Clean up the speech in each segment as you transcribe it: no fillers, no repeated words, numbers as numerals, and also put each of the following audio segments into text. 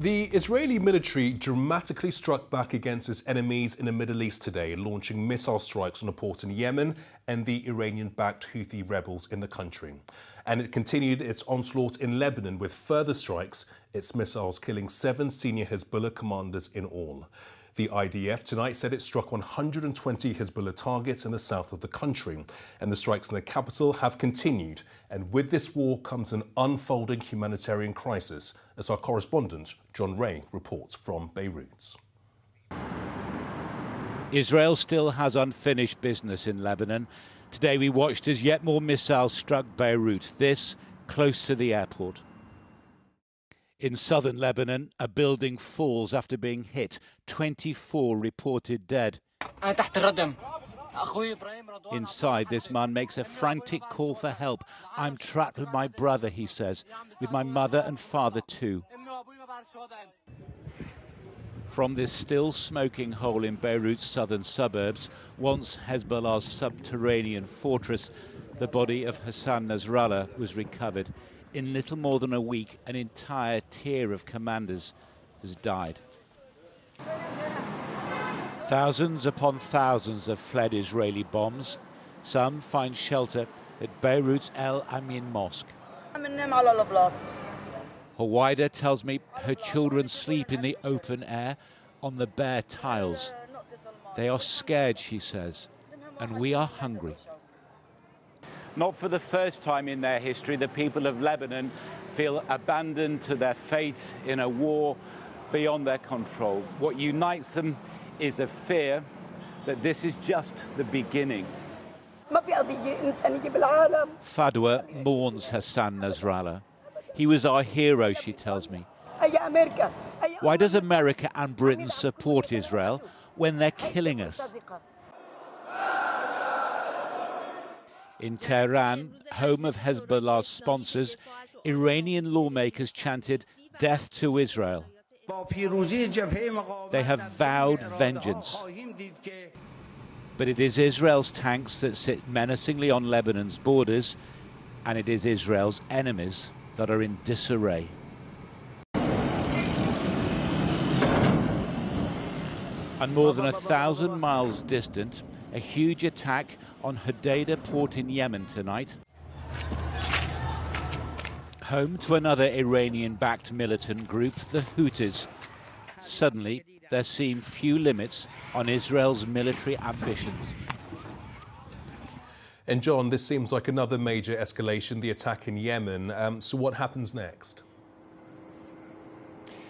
The Israeli military dramatically struck back against its enemies in the Middle East today, launching missile strikes on a port in Yemen and the Iranian-backed Houthi rebels in the country. And it continued its onslaught in Lebanon with further strikes, its missiles killing 7 senior Hezbollah commanders in all. The IDF tonight said it struck 120 Hezbollah targets in the south of the country, and the strikes in the capital have continued. And with this war comes an unfolding humanitarian crisis, as our correspondent John Ray reports from Beirut. Israel still has unfinished business in Lebanon. Today we watched as yet more missiles struck Beirut, this close to the airport. In southern Lebanon, a building falls after being hit. 24 reported dead. Inside, this man makes a frantic call for help. "I'm trapped with my brother," he says, "with my mother and father too." From this still smoking hole in Beirut's southern suburbs, once Hezbollah's subterranean fortress, the body of Hassan Nasrallah was recovered. In little more than a week, an entire tier of commanders has died. Thousands upon thousands have fled Israeli bombs. Some find shelter at Beirut's El Amin Mosque. Hawaida tells me her children sleep in the open air on the bare tiles. They are scared, she says, and we are hungry. Not for the first time in their history, the people of Lebanon feel abandoned to their fate in a war beyond their control. What unites them is a fear that this is just the beginning. Fadwa mourns Hassan Nasrallah. He was our hero, she tells me. Why does America and Britain support Israel when they're killing us? In Tehran, home of Hezbollah's sponsors, Iranian lawmakers chanted "Death to Israel." They have vowed vengeance. But it is Israel's tanks that sit menacingly on Lebanon's borders, and it is Israel's enemies that are in disarray. And more than 1,000 miles distant, a huge attack on Hodeidah port in Yemen tonight. Home to another Iranian-backed militant group, the Houthis. Suddenly, there seem few limits on Israel's military ambitions. And John, this seems like another major escalation, the attack in Yemen. So what happens next?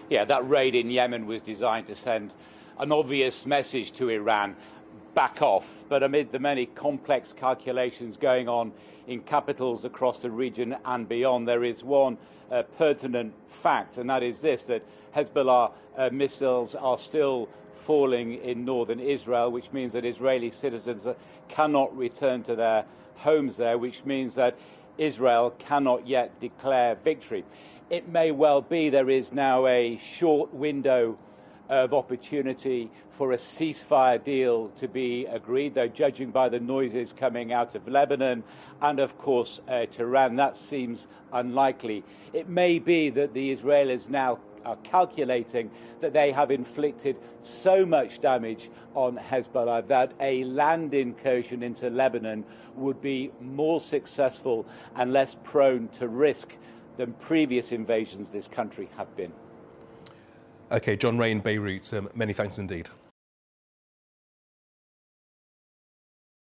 Yeah, that raid in Yemen was designed to send an obvious message to Iran: back off. But amid the many complex calculations going on in capitals across the region and beyond, there is one pertinent fact, and that is this: that Hezbollah missiles are still falling in northern Israel, which means that Israeli citizens cannot return to their homes there, which means that Israel cannot yet declare victory. It may well be there is now a short window of opportunity for a ceasefire deal to be agreed, though judging by the noises coming out of Lebanon and, of course, Tehran, that seems unlikely. It may be that the Israelis now are calculating that they have inflicted so much damage on Hezbollah that a land incursion into Lebanon would be more successful and less prone to risk than previous invasions this country have been. OK, John Ray in Beirut, many thanks indeed.